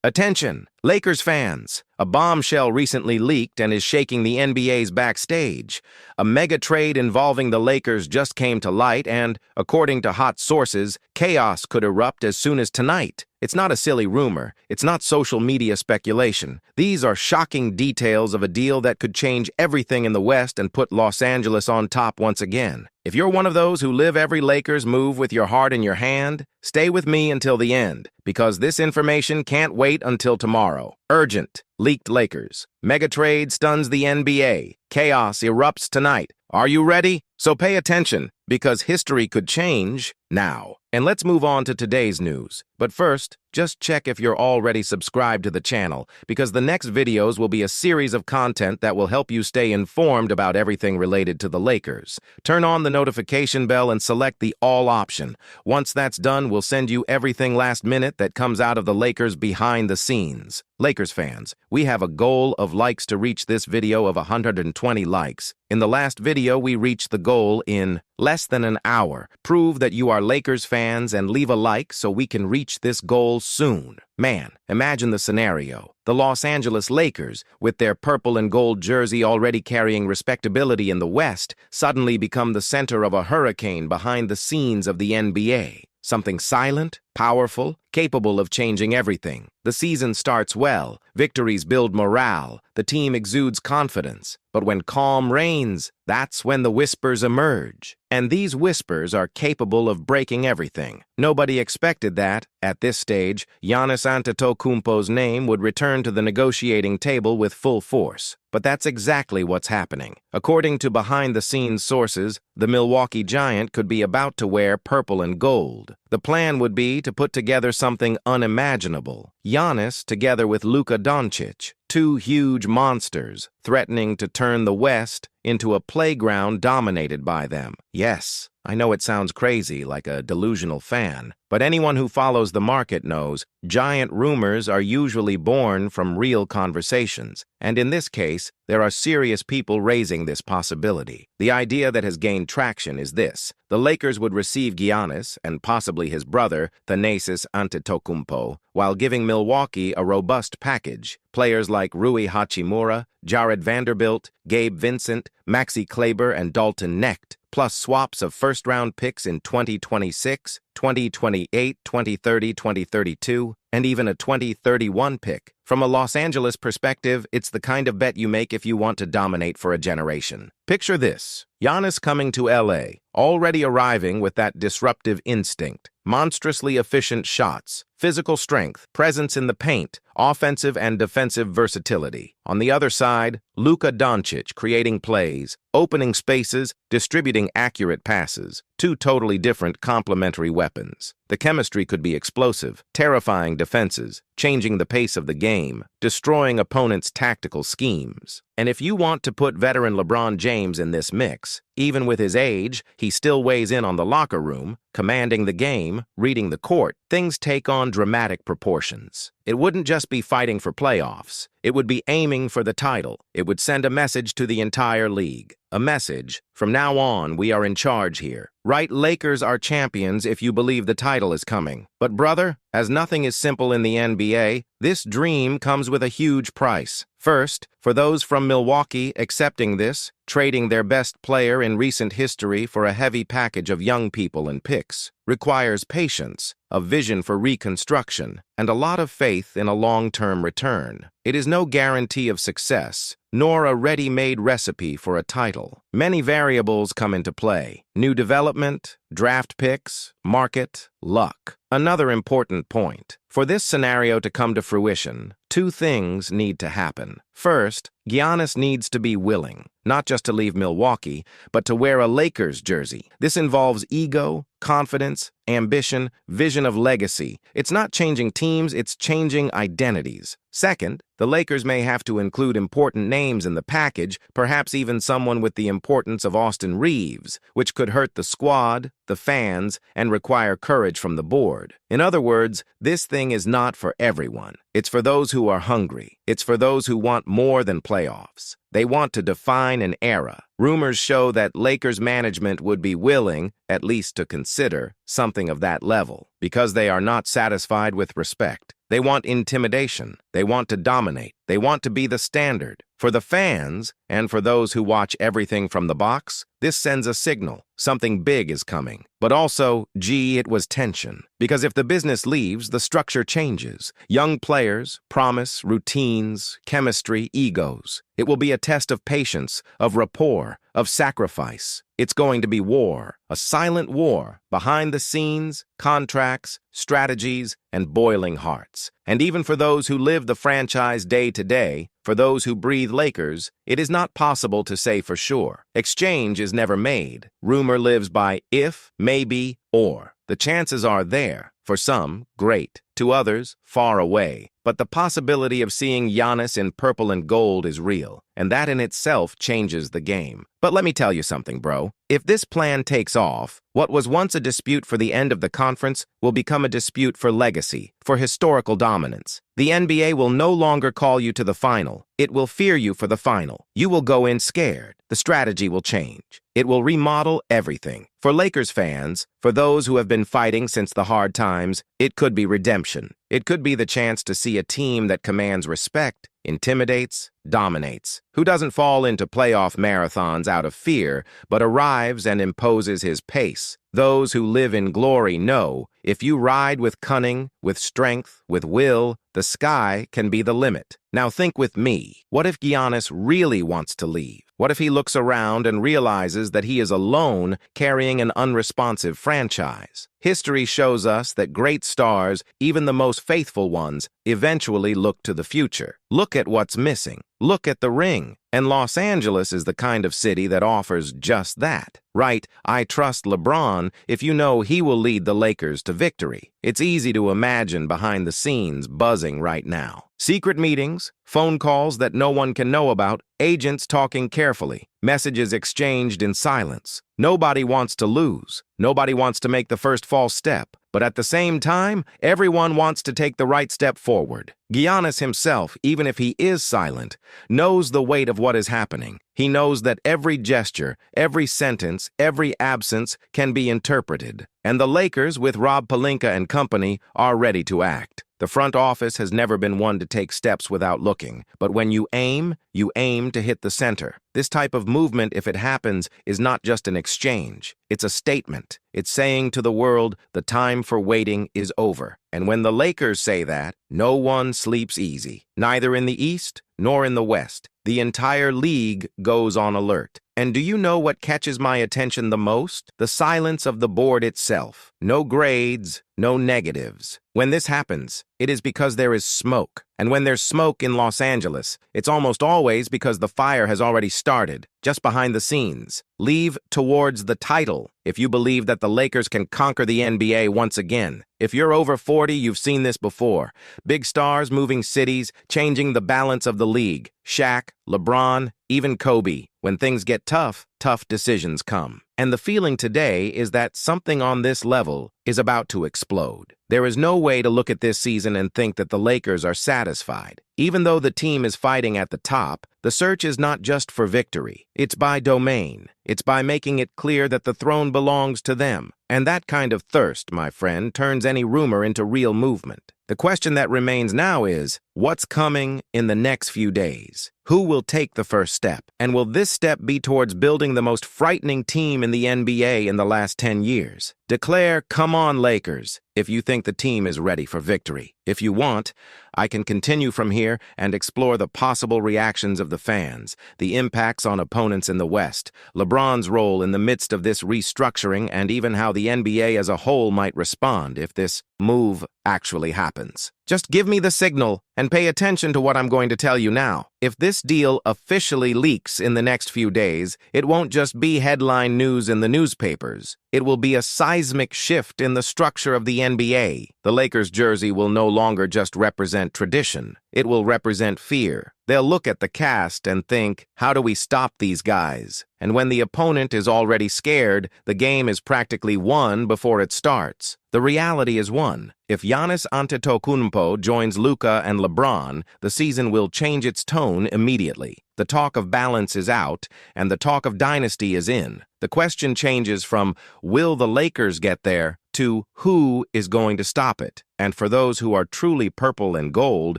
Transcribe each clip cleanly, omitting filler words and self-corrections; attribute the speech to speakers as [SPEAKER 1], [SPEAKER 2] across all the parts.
[SPEAKER 1] Attention, Lakers fans! A bombshell recently leaked and is shaking the NBA's backstage. A mega trade involving the Lakers just came to light and, according to hot sources, chaos could erupt as soon as tonight. It's not a silly rumor. It's not social media speculation. These are shocking details of a deal that could change everything in the West and put Los Angeles on top once again. If you're one of those who live every Lakers move with your heart in your hand, stay with me until the end, because this information can't wait until tomorrow. Urgent. Leaked Lakers. Mega trade stuns the NBA. Chaos erupts tonight. Are you ready? So pay attention, because history could change now. And let's move on to today's news. But first, just check if you're already subscribed to the channel, because the next videos will be a series of content that will help you stay informed about everything related to the Lakers. Turn on the notification bell and select the All option. Once that's done, we'll send you everything last minute that comes out of the Lakers behind the scenes. Lakers fans, we have a goal of likes to reach this video of 120 likes. In the last video, we reached the goal in less than an hour. Prove that you are Lakers fans and leave a like so we can reach this goal soon. Man, imagine the scenario. The Los Angeles Lakers, with their purple and gold jersey already carrying respectability in the West, suddenly become the center of a hurricane behind the scenes of the NBA. Something silent, powerful, capable of changing everything. The season starts well, victories build morale, the team exudes confidence. But when calm reigns, that's when the whispers emerge. And these whispers are capable of breaking everything. Nobody expected that, at this stage, Giannis Antetokounmpo's name would return to the negotiating table with full force. But that's exactly what's happening. According to behind-the-scenes sources, the Milwaukee Giant could be about to wear purple and gold. The plan would be to put together something unimaginable. Giannis together with Luka Doncic, two huge monsters, threatening to turn the West into a playground dominated by them. Yes, I know it sounds crazy, like a delusional fan, but anyone who follows the market knows giant rumors are usually born from real conversations, and in this case, there are serious people raising this possibility. The idea that has gained traction is this: the Lakers would receive Giannis and possibly his brother, Thanasis Antetokounmpo, while giving Milwaukee a robust package. Players like Rui Hachimura, Jared Vanderbilt, Gabe Vincent, Maxi Kleber, and Dalton Knecht, plus swaps of first-round picks in 2026, 2028, 2030, 2032, and even a 2031 pick. From a Los Angeles perspective, it's the kind of bet you make if you want to dominate for a generation. Picture this: Giannis coming to LA, already arriving with that disruptive instinct, monstrously efficient shots, physical strength, presence in the paint, offensive and defensive versatility. On the other side, Luka Doncic creating plays, opening spaces, distributing accurate passes. Two totally different complementary weapons. The chemistry could be explosive, terrifying defenses, changing the pace of the game, destroying opponents' tactical schemes. And if you want to put veteran LeBron James in this mix, even with his age, he still weighs in on the locker room, commanding the game, reading the court. Things take on dramatic proportions. It wouldn't just be fighting for playoffs. It would be aiming for the title. It would send a message to the entire league. A message: from now on, we are in charge here. Right, Lakers are champions if you believe the title is coming. But brother, as nothing is simple in the NBA, this dream comes with a huge price. First, for those from Milwaukee accepting this, trading their best player in recent history for a heavy package of young people and picks, requires patience, a vision for reconstruction, and a lot of faith in a long-term return. It is no guarantee of success, nor a ready-made recipe for a title. Many variables come into play: new development, draft picks, market, luck. Another important point: for this scenario to come to fruition, two things need to happen. First, Giannis needs to be willing, not just to leave Milwaukee, but to wear a Lakers jersey. This involves ego, confidence, ambition, vision of legacy. It's not changing teams, it's changing identities. Second, the Lakers may have to include important names in the package, perhaps even someone with the importance of Austin Reeves, which could hurt the squad, the fans, and require courage from the board. In other words, this thing is not for everyone. It's for those who are hungry. It's for those who want more than playoffs. They want to define an era. Rumors show that Lakers management would be willing, at least to consider, something of that level, because they are not satisfied with respect. They want intimidation. They want to dominate. They want to be the standard. For the fans, and for those who watch everything from the box, this sends a signal. Something big is coming. But also, it was tension. Because if the business leaves, the structure changes. Young players, promise, routines, chemistry, egos. It will be a test of patience, of rapport, of sacrifice. It's going to be war, a silent war, behind the scenes, contracts, strategies, and boiling hearts. And even for those who live the franchise day to day, for those who breathe Lakers, it is not possible to say for sure. Exchange is never made. Rumor lives by if, maybe, or. The chances are there. For some, great. To others, far away. But the possibility of seeing Giannis in purple and gold is real, and that in itself changes the game. But let me tell you something, bro. If this plan takes off, what was once a dispute for the end of the conference will become a dispute for legacy, for historical dominance. The NBA will no longer call you to the final. It will fear you for the final. You will go in scared. The strategy will change. It will remodel everything. For Lakers fans, for those who have been fighting since the hard times, it could be redemption. It could be the chance to see a team that commands respect, intimidates, dominates, who doesn't fall into playoff marathons out of fear, but arrives and imposes his pace. Those who live in glory know, if you ride with cunning, with strength, with will, the sky can be the limit. Now think with me. What if Giannis really wants to leave? What if he looks around and realizes that he is alone carrying an unresponsive franchise? History shows us that great stars, even the most faithful ones, eventually look to the future. Look at what's missing. Look at the ring. And Los Angeles is the kind of city that offers just that. Right, I trust LeBron if you know he will lead the Lakers to victory. It's easy to imagine behind the scenes buzzing right now. Secret meetings, phone calls that no one can know about, agents talking carefully, messages exchanged in silence. Nobody wants to lose. Nobody wants to make the first false step. But at the same time, everyone wants to take the right step forward. Giannis himself, even if he is silent, knows the weight of what is happening. He knows that every gesture, every sentence, every absence can be interpreted. And the Lakers, with Rob Pelinka and company, are ready to act. The front office has never been one to take steps without looking, but when you aim to hit the center. This type of movement, if it happens, is not just an exchange. It's a statement. It's saying to the world, the time for waiting is over. And when the Lakers say that, no one sleeps easy, neither in the East nor in the West. The entire league goes on alert. And do you know what catches my attention the most? The silence of the board itself. No grades, no negatives. When this happens, it is because there is smoke. And when there's smoke in Los Angeles, it's almost always because the fire has already started, just behind the scenes. Leave towards the title if you believe that the Lakers can conquer the NBA once again. If you're over 40, you've seen this before. Big stars moving cities, changing the balance of the league. Shaq, LeBron, even Kobe. When things get tough, tough decisions come. And the feeling today is that something on this level is about to explode. There is no way to look at this season and think that the Lakers are satisfied. Even though the team is fighting at the top, the search is not just for victory. It's by domain. It's by making it clear that the throne belongs to them. And that kind of thirst, my friend, turns any rumor into real movement. The question that remains now is, what's coming in the next few days? Who will take the first step? And will this step be towards building the most frightening team in the NBA in the last 10 years? Declare, "Come on, Lakers," if you think the team is ready for victory. If you want, I can continue from here and explore the possible reactions of the fans, the impacts on opponents in the West, LeBron's role in the midst of this restructuring, and even how the NBA as a whole might respond if this move actually happens. Just give me the signal and pay attention to what I'm going to tell you now. If this deal officially leaks in the next few days, it won't just be headline news in the newspapers. It will be a seismic shift in the structure of the NBA. The Lakers jersey will no longer just represent tradition. It will represent fear. They'll look at the cast and think, how do we stop these guys? And when the opponent is already scared, the game is practically won before it starts. The reality is one. If Giannis Antetokounmpo joins Luka and LeBron, the season will change its tone immediately. The talk of balance is out, and the talk of dynasty is in. The question changes from, will the Lakers get there, to who is going to stop it? And for those who are truly purple and gold,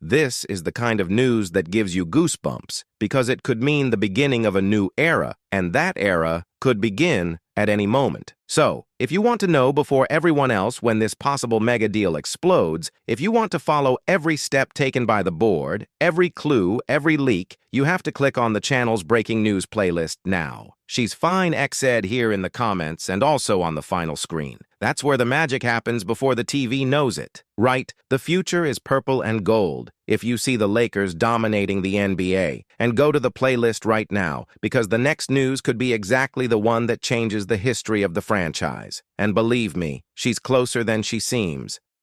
[SPEAKER 1] this is the kind of news that gives you goosebumps, because it could mean the beginning of a new era, and that era could begin at any moment. So, if you want to know before everyone else when this possible mega deal explodes, if you want to follow every step taken by the board, every clue, every leak, you have to click on the channel's breaking news playlist now. She's fine XZ here in the comments and also on the final screen. That's where the magic happens before the TV knows it. Right, the future is purple and gold if you see the Lakers dominating the NBA. And go to the playlist right now, because the next news could be exactly the one that changes the history of the franchise. And believe me, she's closer than she seems.